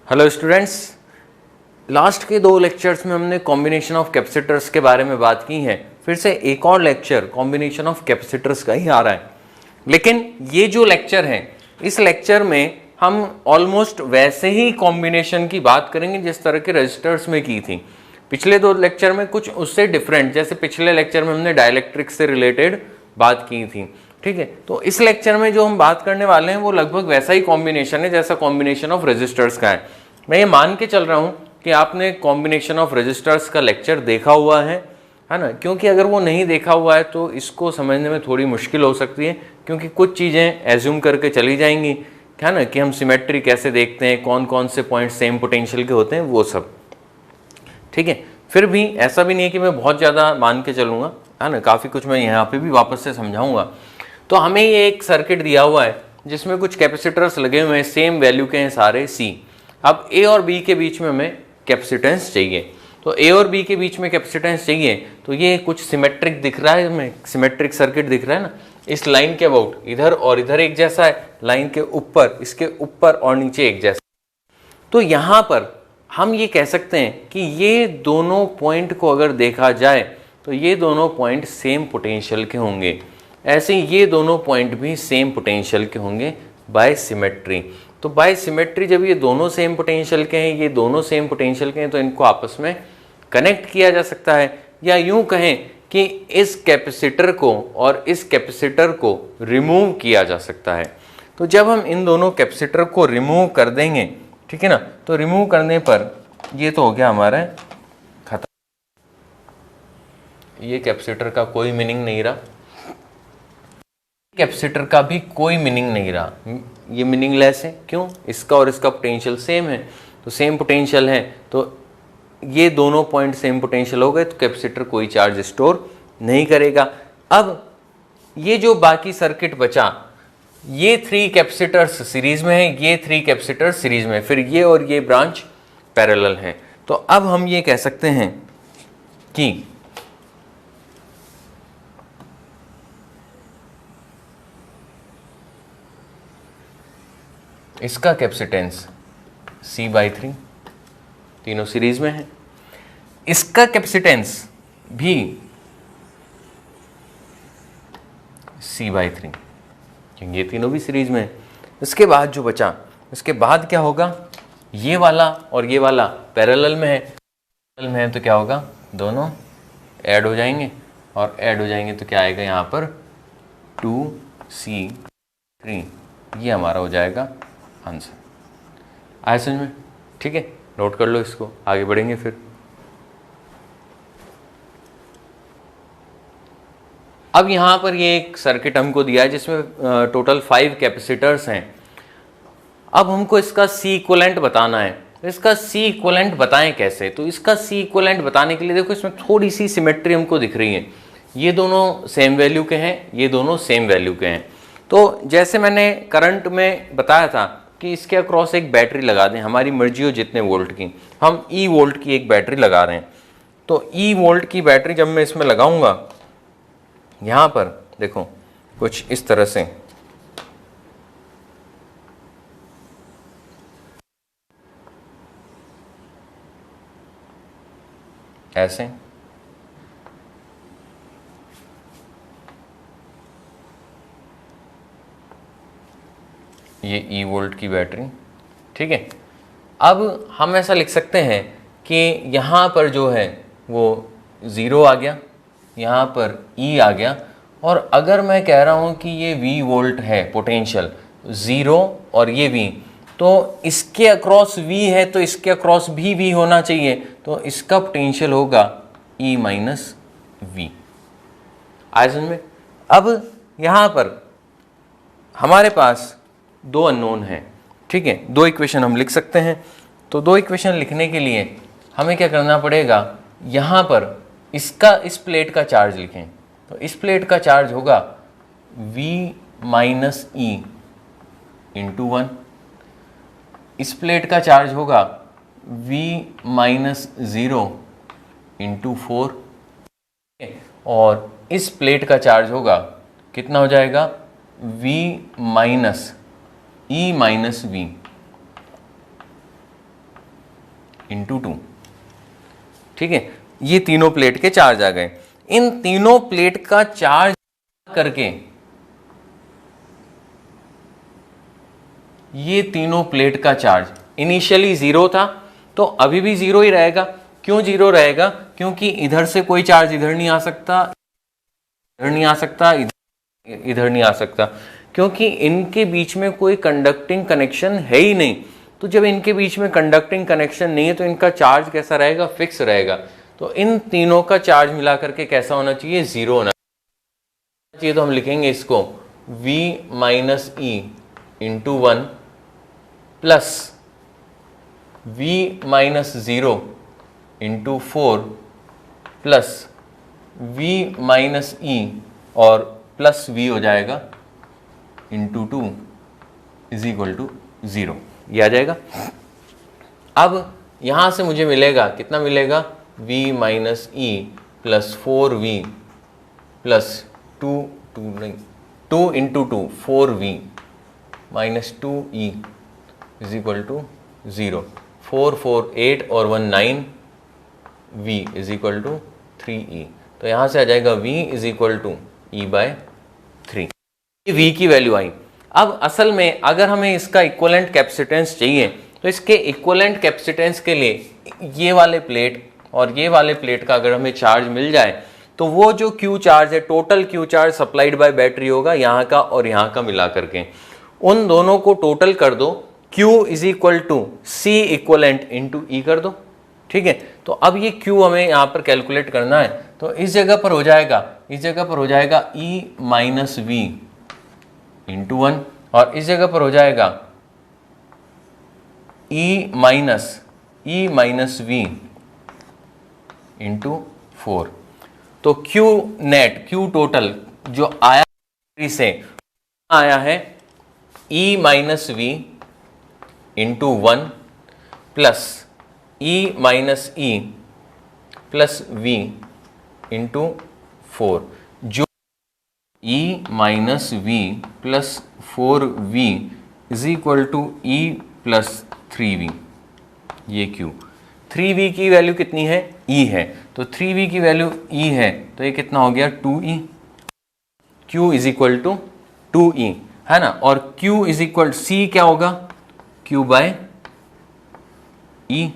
Hello students, last के दो lectures में हमने कॉम्बिनेशन ऑफ कैपेसिटर्स के बारे में बात की है। फिर से एक और लेक्चर कॉम्बिनेशन ऑफ कैपेसिटर्स का ही आ रहा है, लेकिन ये जो लेक्चर है इस लेक्चर में हम ऑलमोस्ट वैसे ही कॉम्बिनेशन की बात करेंगे जिस तरह के रजिस्टर्स में की थी। पिछले दो लेक्चर में कुछ उससे डिफरेंट, जैसे पिछले लेक्चर में हमने डाइलेक्ट्रिक्स से रिलेटेड बात की थी, ठीक है। तो इस लेक्चर में जो हम बात करने वाले हैं वो लगभग वैसा ही कॉम्बिनेशन है जैसा कॉम्बिनेशन ऑफ रेजिस्टर्स का है। मैं ये मान के चल रहा हूँ कि आपने कॉम्बिनेशन ऑफ रेजिस्टर्स का लेक्चर देखा हुआ है ना, क्योंकि अगर वो नहीं देखा हुआ है तो इसको समझने में थोड़ी मुश्किल हो सकती है, क्योंकि कुछ चीज़ें एज्यूम करके चली जाएंगी, है ना, कि हम सिमेट्री कैसे देखते हैं, कौन कौन से पॉइंट सेम पोटेंशियल के होते हैं, वो सब, ठीक है। फिर भी ऐसा भी नहीं है कि मैं बहुत ज़्यादा मान के चलूँगा, है ना, काफ़ी कुछ मैं यहाँ पे भी वापस से समझाऊंगा। तो हमें ये एक सर्किट दिया हुआ है जिसमें कुछ कैपेसिटर्स लगे हुए हैं, सेम वैल्यू के हैं सारे C। अब A और B के बीच में हमें कैपेसिटेंस चाहिए, तो A और B के बीच में कैपेसिटेंस चाहिए, तो ये कुछ सिमेट्रिक दिख रहा है, हमें सिमेट्रिक सर्किट दिख रहा है ना। इस लाइन के अबाउट इधर और इधर एक जैसा है, लाइन के ऊपर, इसके ऊपर और नीचे एक जैसा। तो यहाँ पर हम ये कह सकते हैं कि ये दोनों पॉइंट को अगर देखा जाए तो ये दोनों पॉइंट सेम पोटेंशियल के होंगे, ऐसे ही ये दोनों पॉइंट भी सेम पोटेंशियल के होंगे बाय सिमेट्री। तो बाय सिमेट्री जब ये दोनों सेम पोटेंशियल के हैं, ये दोनों सेम पोटेंशियल के हैं, तो इनको आपस में कनेक्ट किया जा सकता है, या यूं कहें कि इस कैपेसिटर को और इस कैपेसिटर को रिमूव किया जा सकता है। तो जब हम इन दोनों कैपेसिटर को रिमूव कर देंगे, ठीक है ना, तो रिमूव करने पर ये तो हो गया हमारा खत्म, ये कैपेसिटर का कोई मीनिंग नहीं रहा, कैपेसिटर का भी कोई मीनिंग नहीं रहा, ये मीनिंगलेस है। क्यों? इसका और इसका पोटेंशियल सेम है, तो सेम पोटेंशियल है, तो ये दोनों पॉइंट सेम पोटेंशियल हो गए, तो कैपेसिटर कोई चार्ज स्टोर नहीं करेगा। अब ये जो बाकी सर्किट बचा, ये 3 कैपेसिटर्स सीरीज में है, ये 3 कैपेसिटर्स सीरीज में, फिर ये और ये ब्रांच पैरेलल है। तो अब हम ये कह सकते हैं कि इसका कैपेसिटेंस C/3, तीनों सीरीज में है, इसका कैपेसिटेंस भी C/3, क्योंकि ये तीनों भी सीरीज में है। इसके बाद जो बचा, इसके बाद क्या होगा, ये वाला और ये वाला पैरेलल में है, पैरेलल में है तो क्या होगा, दोनों ऐड हो जाएंगे, और ऐड हो जाएंगे तो क्या आएगा यहाँ पर 2C3, ये हमारा हो जाएगा आंसर। आया समझ में? ठीक है, नोट कर लो इसको, आगे बढ़ेंगे फिर। अब यहाँ पर ये एक सर्किट हमको दिया है जिसमें टोटल 5 कैपेसिटर्स हैं। अब हमको इसका C इक्विवेलेंट बताना है। तो इसका C इक्विवेलेंट बताएं कैसे? तो इसका C इक्विवेलेंट बताने के लिए देखो, इसमें थोड़ी सी सिमेट्री हमको दिख रही है, ये दोनों सेम वैल्यू के हैं, ये दोनों सेम वैल्यू के हैं। तो जैसे मैंने करंट में बताया था कि इसके अक्रॉस एक बैटरी लगा दें, हमारी मर्जी हो जितने वोल्ट की, हम E वोल्ट की एक बैटरी लगा रहे हैं। तो E वोल्ट की बैटरी जब मैं इसमें लगाऊंगा, यहाँ पर देखो कुछ इस तरह से, ऐसे, ये E वोल्ट की बैटरी, ठीक है। अब हम ऐसा लिख सकते हैं कि यहाँ पर जो है वो 0 आ गया, यहाँ पर E आ गया, और अगर मैं कह रहा हूँ कि ये V वोल्ट है पोटेंशियल 0 और ये V, तो इसके अक्रॉस V है तो इसके अक्रॉस भी V होना चाहिए, तो इसका पोटेंशियल होगा E-V। आया समझ में? अब यहाँ पर हमारे पास 2 अननोन हैं, ठीक है, 2 इक्वेशन हम लिख सकते हैं। तो 2 इक्वेशन लिखने के लिए हमें क्या करना पड़ेगा, यहाँ पर इसका, इस प्लेट का चार्ज लिखें, तो इस प्लेट का चार्ज होगा V-E × 1, इस प्लेट का चार्ज होगा V-0 × 4, और इस प्लेट का चार्ज होगा, कितना हो जाएगा, V - E - V, इंटू 2। ठीक है, ये तीनों प्लेट के चार्ज आ गए। इन तीनों प्लेट का चार्ज करके ये तीनों प्लेट का चार्ज इनिशियली 0 था, तो अभी भी 0 ही रहेगा। क्यों 0 रहेगा? क्योंकि इधर से कोई चार्ज इधर नहीं आ सकता, इधर नहीं आ सकता, इधर नहीं आ सकता, क्योंकि इनके बीच में कोई कंडक्टिंग कनेक्शन है ही नहीं। तो जब इनके बीच में कंडक्टिंग कनेक्शन नहीं है तो इनका चार्ज कैसा रहेगा? फिक्स रहेगा। तो इन तीनों का चार्ज मिला करके कैसा होना चाहिए? 0 होना चाहिए। तो हम लिखेंगे इसको V minus E into 1 plus V minus 0 into 4 plus V minus E और प्लस V हो जाएगा इंटू 2 इज इक्वल टू 0। ये आ जाएगा। अब यहां से मुझे मिलेगा, कितना मिलेगा? V minus E plus 4V plus 2 into 2 4V minus 2E is equal to 0। 4 4 8 और 1 9, V is equal to 3E। तो यहां से आ जाएगा V is equal to E/3। V की वैल्यू आई। अब असल में अगर हमें इसका इक्विवेलेंट कैपेसिटेंस चाहिए तो इसके इक्विवेलेंट कैपेसिटेंस के लिए ये वाले प्लेट और ये वाले प्लेट का अगर हमें चार्ज मिल जाए तो वो जो Q चार्ज है, total Q charge supplied by battery होगा यहाँ का और यहाँ का मिला करके। उन दोनों को टोटल कर दो, Q is equal to C equivalent into E कर दो। ठीक है, तो अब ये Q हमें यहाँ पर कैलकुलेट करना है। तो इस जगह पर हो जाएगा, इस जगह पर हो जाएगा E माइनस V इंटू 1 और इस जगह पर हो जाएगा E माइनस V इंटू 4। तो Q नेट, Q टोटल जो आया से आया है E minus V into 1 plus E minus E plus V into 4, जो E minus V plus 4V is equal to E plus 3V। ये Q, 3V की value कितनी है? E है, तो 3V की वैल्यू E है, तो ये कितना हो गया? 2E। Q is equal to 2E है ना, और Q इज इक्वल C क्या होगा? Q by E।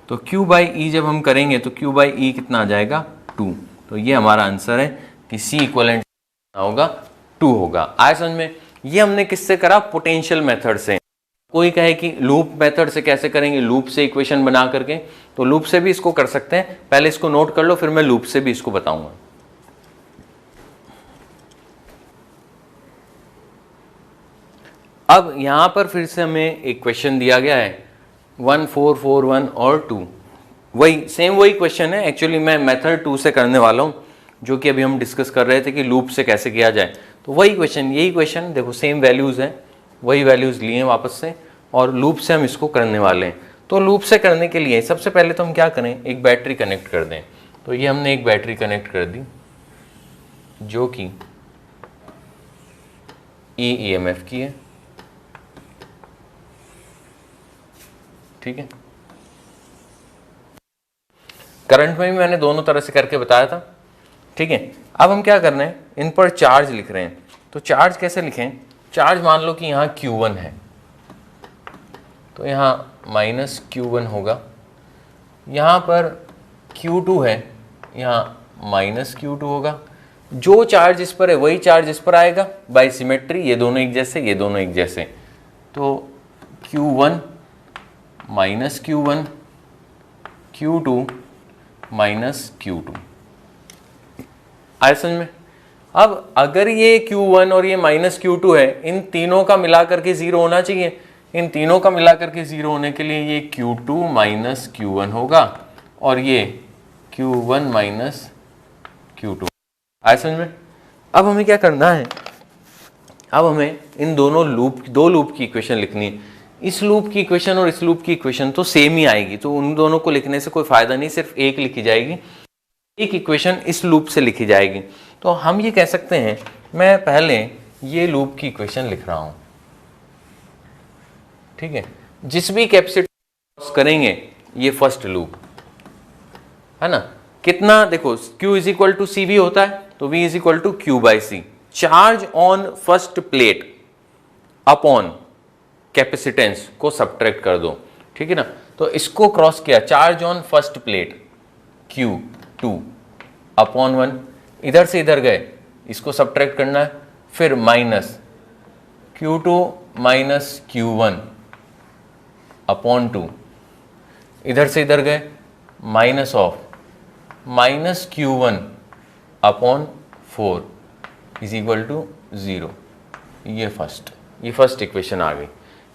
तो Q बाई E जब हम करेंगे तो Q बाई E कितना आ जाएगा? 2। तो ये हमारा आंसर है कि C इक्वलेंट होगा 2 होगा। आया समझ में? ये हमने किससे करा? पोटेंशियल मेथड से। कोई कहे कि लूप मेथड से कैसे करेंगे? लूप से इक्वेशन बना करके, तो लूप से भी इसको कर सकते हैं। पहले इसको नोट कर लो, फिर मैं लूप से भी इसको बताऊंगा। अब यहां पर फिर से हमें एक क्वेश्चन दिया गया है 1 4 4 1 और 2। वही क्वेश्चन है। एक्चुअली मैं मेथड 2 से करने वाला हूं, जो कि अभी हम डिस्कस कर रहे थे कि लूप से कैसे किया जाए। तो वही क्वेश्चन, यही क्वेश्चन देखो, सेम वैल्यूज हैं, वही वैल्यूज लिए हैं वापस से, और लूप से हम इसको करने वाले हैं। तो लूप से करने के लिए सबसे पहले तो हम क्या करें? एक बैटरी कनेक्ट कर दें। तो ये हमने एक बैटरी कनेक्ट कर दी जो कि EMF की है। ठीक है, करंट में भी मैंने दोनों तरह से करके बताया था। ठीक है, अब हम क्या कर रहे हैं? इन पर चार्ज लिख रहे हैं। तो चार्ज कैसे लिखें? चार्ज मान लो कि यहाँ Q1 है, तो यहाँ माइनस Q1 होगा। यहाँ पर Q2 है, यहाँ माइनस Q2 होगा। जो चार्ज इस पर है वही चार्ज इस पर आएगा बाय सिमेट्री, ये दोनों एक जैसे, ये दोनों एक जैसे। तो Q1 minus Q1, Q2 minus Q2। आया समझ में? अब अगर ये Q1 और ये माइनस Q2 है, इन तीनों का मिलाकर के 0 होना चाहिए। इन तीनों का मिलाकर के 0 होने के लिए ये Q2 माइनस Q1 होगा और ये Q1 माइनस Q2। आया समझ में? अब हमें क्या करना है? अब हमें इन दो लूप की इक्वेशन लिखनी है। इस लूप की इक्वेशन और इस लूप की इक्वेशन तो सेम ही आएगी, तो उन दोनों को लिखने से कोई फायदा नहीं, सिर्फ एक लिखी जाएगी, एक इक्वेशन इस लूप से लिखी जाएगी। तो हम ये कह सकते हैं, मैं पहले ये लूप की इक्वेशन लिख रहा हूं। ठीक है, जिस भी कैपेसिटर करेंगे ये फर्स्ट लूप है ना। कितना देखो Q is equal to C भी होता है, तो V is equal to Q by C. Charge on first plate upon capacitance को सब्ट्रैक्ट कर दो, ठीक है ना। तो इसको क्रॉस किया, charge on first plate Q2 upon 1, इधर से इधर गए, इसको सब्ट्रैक्ट करना है, फिर minus Q2 minus Q1 upon 2, इधर से इधर गए, minus of minus Q1 upon 4 is equal to 0। ये फर्स्ट इक्वेशन आ गई।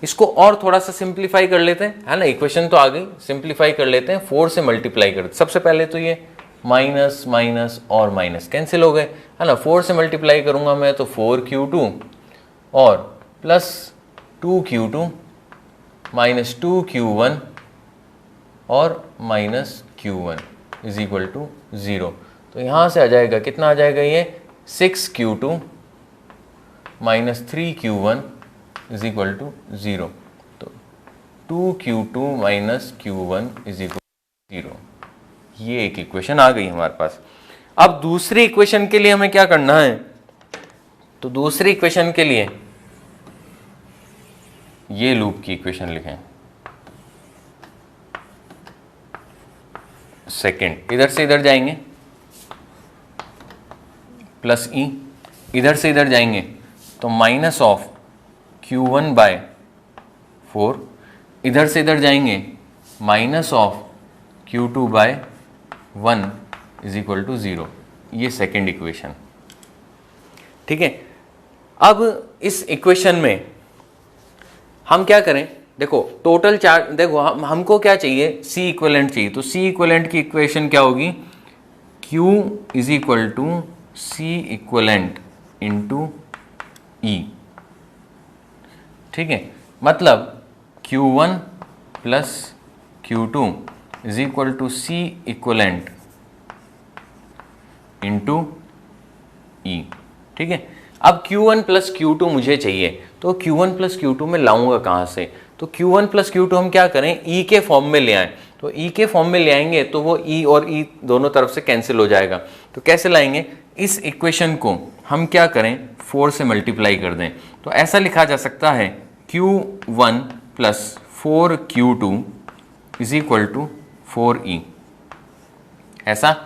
इसको और थोड़ा सा सिंप्लीफाई कर लेते हैं, है ना। इक्वेशन तो आ गई, सिंप्लीफाई कर लेते हैं, 4 से मल्टीप्लाई करते। सबसे पहले तो ये माइनस माइनस और माइनस कैंसिल हो गए, है ना। 4 से मल्टीप्लाई करूंगा मैं तो 4Q2 और प्लस 2Q2 माइनस 2Q1 और minus Q1 is equal to 0। तो यहां से आ जाएगा, कितना आ जाएगा ये 6Q2 minus 3Q1 is equal to 0। तो 2Q2 minus Q1 is equal to 0। ये एक इक्वेशन आ गई हमारे पास। अब दूसरी इक्वेशन के लिए हमें क्या करना है, तो दूसरी इक्वेशन के लिए ये लूप की इक्वेशन लिखें। सेकेंड, इधर से इधर जाएंगे प्लस ई, इधर से इधर जाएंगे तो माइनस ऑफ Q1 बाय 4, इधर से इधर जाएंगे minus of Q2 by 1 is equal to 0। ये सेकेंड इक्वेशन, ठीक है। अब इस इक्वेशन में हम क्या करें, देखो टोटल चार्ज, देखो हमको क्या चाहिए, C इक्विवेलेंट चाहिए। तो C इक्विवेलेंट की इक्वेशन क्या होगी, Q is equal to C equivalent into E, ठीक है। मतलब Q1 plus Q2 is equal to C equivalent into E, ठीक है। अब Q1 प्लस Q2 मुझे चाहिए, तो Q1 प्लस Q2 में लाऊंगा कहाँ से, तो Q1 प्लस Q2 हम क्या करें, E के फॉर्म में ले आएं। तो E के फॉर्म में ले आएंगे तो वो E और E दोनों तरफ से कैंसिल हो जाएगा। तो कैसे लाएंगे, इस इक्वेशन को हम क्या करें, 4 से मल्टीप्लाई कर दें। तो ऐसा लिखा जा सकता है Q1 plus 4Q2 is equal to 4E, ऐसा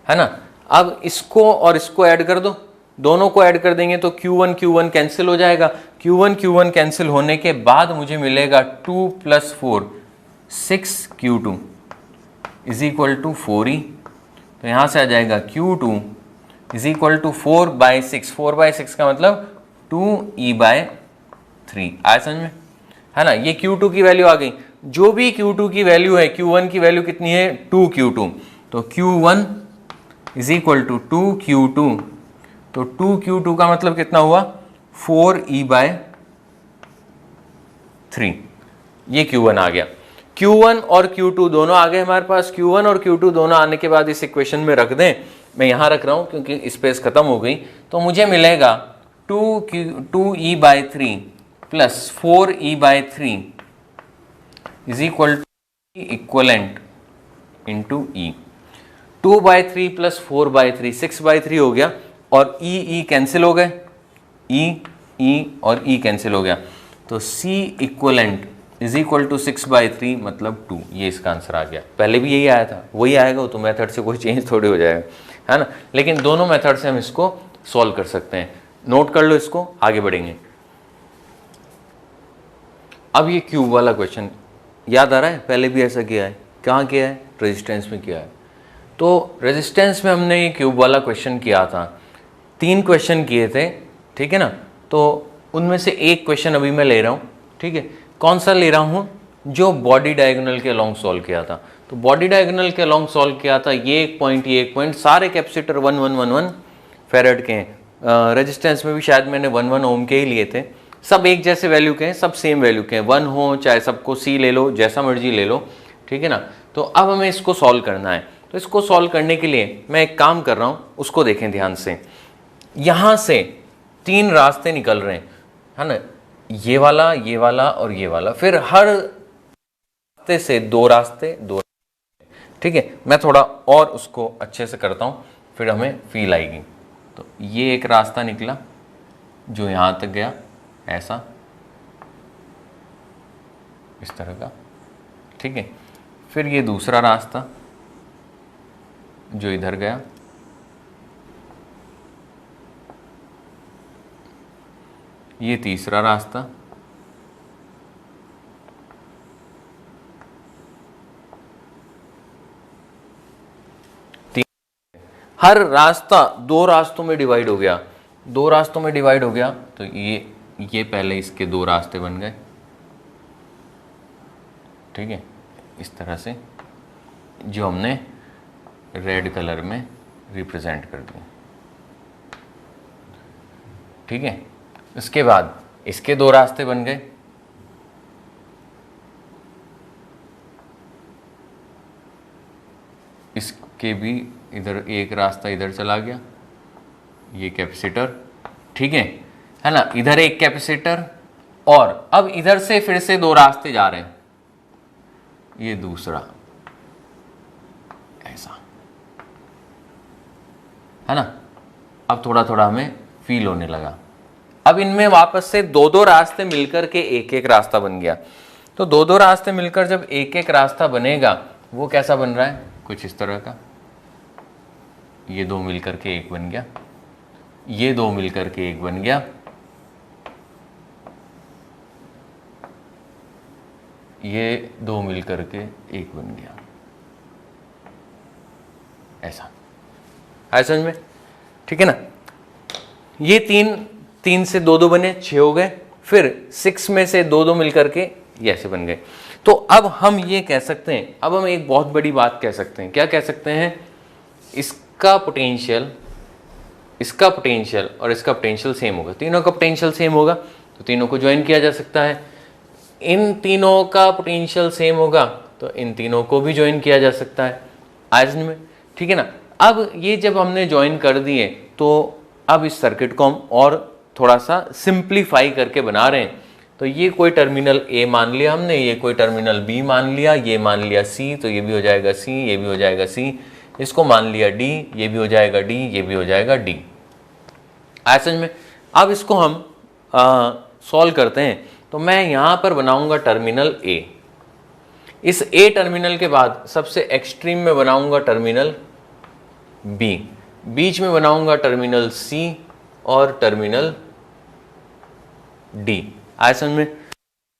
है ना। अब इसको और इसको ऐड कर दो, दोनों को ऐड कर देंगे तो Q1 Q1 कैंसिल हो जाएगा। Q1 Q1 कैंसिल होने के बाद मुझे मिलेगा 2 plus 4 6Q2 is equal to 4E। तो यहाँ से आ जाएगा Q2 is equal to 4 by 6, 4 by 6 का मतलब 2E बाय 3। आया समझ में, है ना। ये Q2 की वैल्यू आ गई। जो भी Q2 की वैल्यू है, Q1 की वैल्यू कितनी है 2Q2, तो Q1 is equal to 2Q2, तो 2Q2 का मतलब कितना हुआ 4E बाय 3। ये Q1 आ गया। Q1 और Q2 दोनों आ गए हमारे पास। Q1 और Q2 दोनों आने के बाद इस इक्वेशन में रख दें, मैं यहां रख रहा हूं क्योंकि स्पेस खत्म हो गई। तो मुझे मिलेगा 2E by 3 plus 4E by 3 is equal to equivalent into E। 2 by 3 plus 4 by 3 6 by 3 हो गया, और E कैंसिल हो गए, E और E कैंसिल हो गया। तो C equivalent is equal to 6 by 3 मतलब 2। ये इसका आंसर आ गया। पहले भी यही आया था, वही आएगा, तो मेथड से कोई चेंज थोड़ी हो जाएगा, है ना। लेकिन दोनों मेथड से हम इसको सॉल्व कर सकते हैं। नोट कर लो इसको, आगे बढ़ेंगे। अब ये क्यूब वाला क्वेश्चन याद आ रहा है, पहले भी ऐसा किया है। कहाँ किया है, रेजिस्टेंस में किया है। तो रेजिस्टेंस में हमने ये क्यूब वाला क्वेश्चन किया था, 3 क्वेश्चन किए थे, ठीक है ना। तो उनमें से एक क्वेश्चन अभी मैं ले रहा हूँ, ठीक है। कौन सा ले रहा हूँ, जो बॉडी डायगोनल के अलॉन्ग सॉल्व किया था। तो बॉडी डायगोनल के अलॉन्ग सॉल्व किया था, ये एक पॉइंट, सारे कैपेसिटर 1 फेरेड के हैं। रेजिस्टेंस में भी शायद मैंने 1 ओम के ही लिए थे। सब एक जैसे वैल्यू के हैं, सब सेम वैल्यू के हैं, 1 हो चाहे सबको C ले लो, जैसा मर्जी ले लो, ठीक है ना। तो अब हमें इसको सॉल्व करना है। तो इसको सॉल्व करने के लिए मैं एक काम कर रहा हूँ, उसको देखें ध्यान से। यहाँ से 3 रास्ते निकल रहे हैं, है ना, ये वाला और ये वाला। फिर हर रास्ते से 2 रास्ते ठीक है, मैं थोड़ा और उसको अच्छे से करता हूँ, फिर हमें फील आएगी। तो ये एक रास्ता निकला जो यहाँ तक गया, ऐसा इस तरह का, ठीक है। फिर ये दूसरा रास्ता जो इधर गया, ये तीसरा रास्ता, हर रास्ता दो रास्तों में डिवाइड हो गया, दो रास्तों में डिवाइड हो गया। तो ये पहले इसके दो रास्ते बन गए, ठीक है, इस तरह से, जो हमने रेड कलर में रिप्रेजेंट कर दिया, ठीक है। इसके बाद इसके दो रास्ते बन गए, इसके भी इधर एक रास्ता इधर चला गया, ये कैपेसिटर, ठीक है ना, इधर एक कैपेसिटर, और अब इधर से फिर से दो रास्ते जा रहे हैं, ये दूसरा ऐसा, है ना। अब थोड़ा थोड़ा हमें फील होने लगा। अब इनमें वापस से दो दो रास्ते मिलकर के एक एक रास्ता बन गया। तो दो दो रास्ते मिलकर जब एक एक रास्ता बनेगा, वो कैसा बन रहा है, कुछ इस तरह का। ये दो मिलकर के एक बन गया, ये दो मिलकर के एक बन गया, ये दो मिलकर के एक बन गया, ऐसा है समझ में, ठीक है ना। ये तीन से दो दो बने, 6 हो गए। फिर 6 में से दो दो मिलकर के ये ऐसे बन गए। तो अब हम ये कह सकते हैं, अब हम एक बहुत बड़ी बात कह सकते हैं। क्या कह सकते हैं, इसका पोटेंशियल और इसका पोटेंशियल सेम होगा, तीनों का पोटेंशियल सेम होगा, तो तीनों को ज्वाइन किया जा सकता है। इन तीनों का पोटेंशियल सेम होगा तो इन तीनों को भी ज्वाइन किया जा सकता है आयरन में, ठीक है ना। अब ये जब हमने ज्वाइन कर दिए, तो अब इस सर्किट को हम और थोड़ा सा सिंप्लीफाई करके बना रहे हैं। तो ये कोई टर्मिनल ए मान लिया हमने, ये कोई टर्मिनल बी मान लिया, ये मान लिया सी, तो ये भी हो जाएगा सी, ये भी हो जाएगा सी, इसको मान लिया डी, ये भी हो जाएगा डी, ये भी हो जाएगा डी। ऐसे में अब इसको हम सॉल्व करते हैं। तो मैं यहां पर बनाऊंगा टर्मिनल ए, इस ए टर्मिनल के बाद सबसे एक्सट्रीम में बनाऊंगा टर्मिनल बी, बीच में बनाऊंगा टर्मिनल सी और टर्मिनल डी। आया समझ में।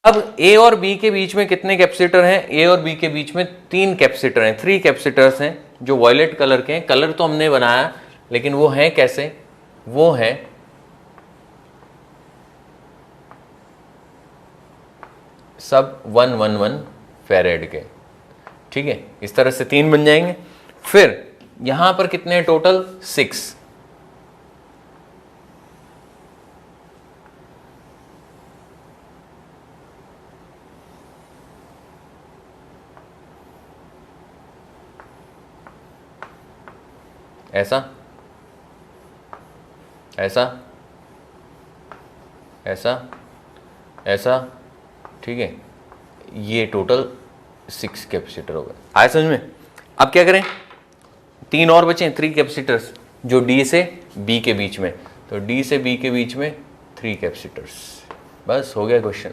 अब ए और बी के बीच में कितने कैपेसिटर हैं, ए और बी के बीच में 3 कैपेसिटर हैं, 3 कैपेसिटर्स हैं जो वॉयलेट कलर के हैं। कलर तो हमने बनाया, लेकिन वो हैं कैसे, वो है सब 111 फैरेड के, ठीक है। इस तरह से 3 बन जाएंगे। फिर यहां पर कितने टोटल, 6। ऐसा ऐसा ऐसा ऐसा, ठीक है। ये टोटल 6 कैपेसिटर हो गए। आया समझ में। अब क्या करें, 3 और बचे, 3 कैपेसिटर्स जो डी से बी के बीच में, तो डी से बी के बीच में 3 कैपेसिटर्स, बस हो गया क्वेश्चन।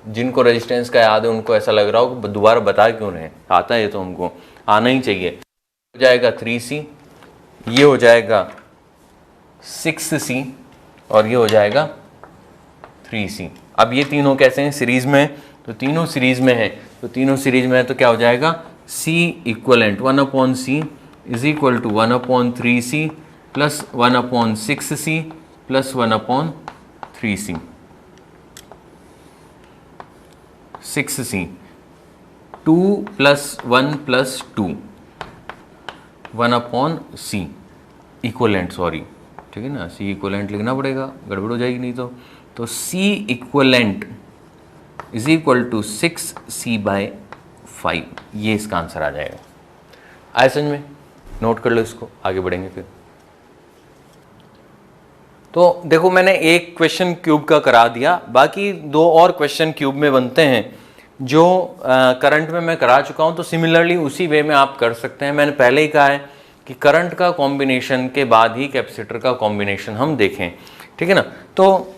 जिनको रेजिस्टेंस का याद है उनको ऐसा लग रहा हो कि दोबारा बता क्यों रहे हैं, आता है तो हमको आना ही चाहिए। हो जाएगा 3C, ये हो जाएगा 6C और ये हो जाएगा 3C। अब ये तीनों कैसे हैं, सीरीज में है, तो तीनों सीरीज में है, तो तीनों सीरीज में है तो क्या हो जाएगा, C equivalent 1/C is equal to 1/3C plus 1/6C plus 1/3C। 6C 2 + 1 + 2 1/C equivalent, sorry, ठीक है ना, C इक्वलेंट लिखना पड़ेगा, गड़बड़ हो जाएगी नहीं तो C equivalent is equal to 6C/5, ये इसका आंसर आ जाएगा। आया समझ में, नोट कर लो इसको, आगे बढ़ेंगे फिर। तो देखो मैंने एक क्वेश्चन क्यूब का करा दिया, बाकी 2 और क्वेश्चन क्यूब में बनते हैं। जो करंट में मैं करा चुका हूँ, तो सिमिलरली उसी वे में आप कर सकते हैं। मैंने पहले ही कहा है कि करंट का कॉम्बिनेशन के बाद ही कैपेसिटर का कॉम्बिनेशन हम देखें, ठीक है ना। तो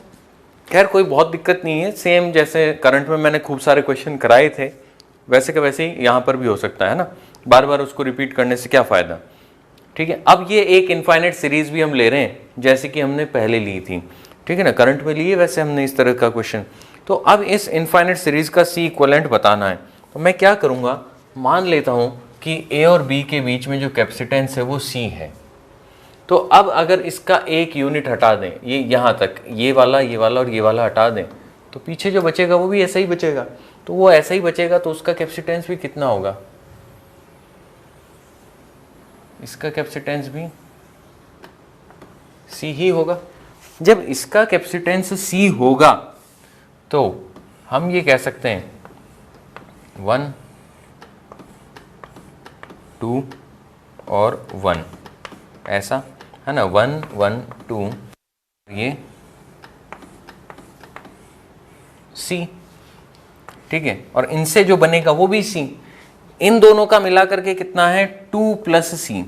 खैर कोई बहुत दिक्कत नहीं है, सेम जैसे करंट में मैंने खूब सारे क्वेश्चन कराए थे वैसे के वैसे ही यहाँ पर भी हो सकता है ना, बार बार उसको रिपीट करने से क्या फ़ायदा, ठीक है। अब ये एक इनफाइनाइट सीरीज भी हम ले रहे हैं जैसे कि हमने पहले ली थी, ठीक है ना, करंट में लिए वैसे हमने इस तरह का क्वेश्चन। तो अब इस इनफाइनाइट सीरीज का सी इक्विवेलेंट बताना है, तो मैं क्या करूँगा, मान लेता हूँ कि ए और बी के बीच में जो कैपेसिटेंस है वो सी है। तो अब अगर इसका एक यूनिट हटा दें, ये यहाँ तक, ये वाला और ये वाला हटा दें, तो पीछे जो बचेगा वो भी ऐसा ही बचेगा। तो वो ऐसा ही बचेगा तो उसका कैपेसिटेंस भी कितना होगा, इसका कैपेसिटेंस भी सी ही होगा। जब इसका कैपेसिटेंस सी होगा तो हम ये कह सकते हैं 1 2 और 1, ऐसा है ना, 1 1 2, ये सी, ठीक है, और इनसे जो बनेगा वो भी सी। इन दोनों का मिला करके कितना है, 2 प्लस सी,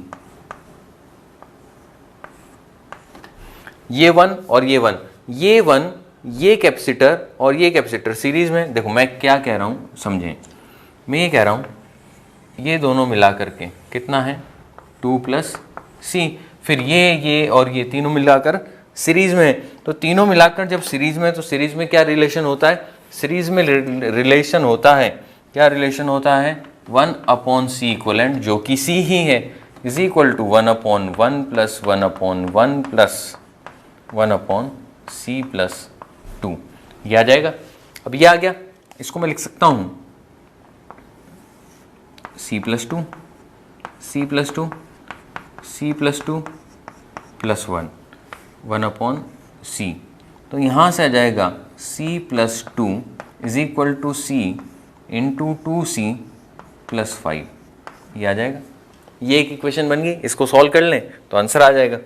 ये 1 और ये 1, ये 1, ये कैपेसिटर और ये कैपेसिटर सीरीज में। देखो मैं क्या कह रहा हूं समझें, मैं ये कह रहा हूं ये दोनों मिला करके कितना है, 2 प्लस सी, फिर ये और ये तीनों मिलाकर सीरीज में। तो तीनों मिलाकर जब सीरीज में, तो सीरीज में क्या रिलेशन होता है, सीरीज में रिलेशन होता है, क्या रिलेशन होता है, 1/c इक्वलेंट, जो कि c ही है, is equal to 1/1 plus 1/1 plus 1/c plus 2। ये आ जाएगा। अब ये आ गया, इसको मैं लिख सकता हूं c plus 2 c plus 2 c plus 2 plus 1/c। तो यहाँ से आ जाएगा c plus 2 is equal to c into 2c plus 5। ये आ जाएगा, ये एक इक्वेशन बन गई। इसको सॉल्व कर लें तो आंसर आ जाएगा।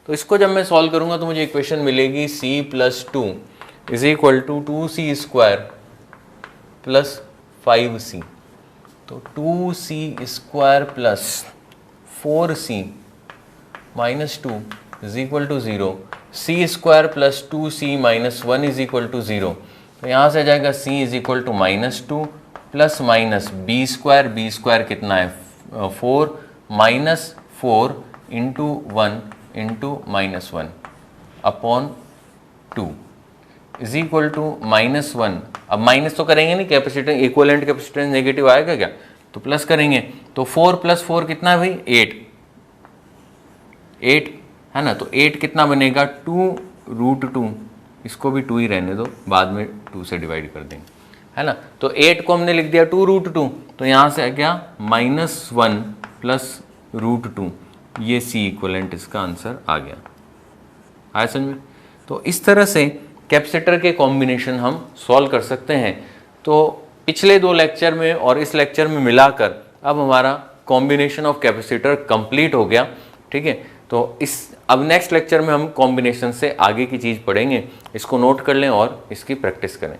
तो इसको जब मैं सॉल्व करूँगा तो मुझे इक्वेशन मिलेगी c plus 2 is equal to 2c square plus 5c। तो 2c square plus 4c minus 2 is equal to 0, c square plus 2c minus 1 is equal to 0। तो यहाँ से आ जाएगा c is equal to -2 plus minus B square कितना है 4, minus 4 into 1 into -1 upon 2 is equal to -1। अब minus तो करेंगे नहीं, कैपेसिटेंस इक्विवेलेंट कैपेसिटेंस नेगेटिव आएगा क्या, तो प्लस करेंगे। तो 4 प्लस 4 कितना है भाई, 8 है ना। तो 8 कितना बनेगा, 2√2, इसको भी 2 ही रहने दो, बाद में 2 से डिवाइड कर देंगे, है ना। तो 8 को हमने लिख दिया 2√2, तो यहाँ से आ गया -1 प्लस √2, ये सी इक्विवेलेंट इसका आंसर आ गया। आया समझ में। तो इस तरह से कैपेसिटर के कॉम्बिनेशन हम सॉल्व कर सकते हैं। तो पिछले 2 लेक्चर में और इस लेक्चर में मिलाकर अब हमारा कॉम्बिनेशन ऑफ कैपेसिटर कंप्लीट हो गया, ठीक है। तो अब नेक्स्ट लेक्चर में हम कॉम्बिनेशन से आगे की चीज़ पढ़ेंगे, इसको नोट कर लें और इसकी प्रैक्टिस करें।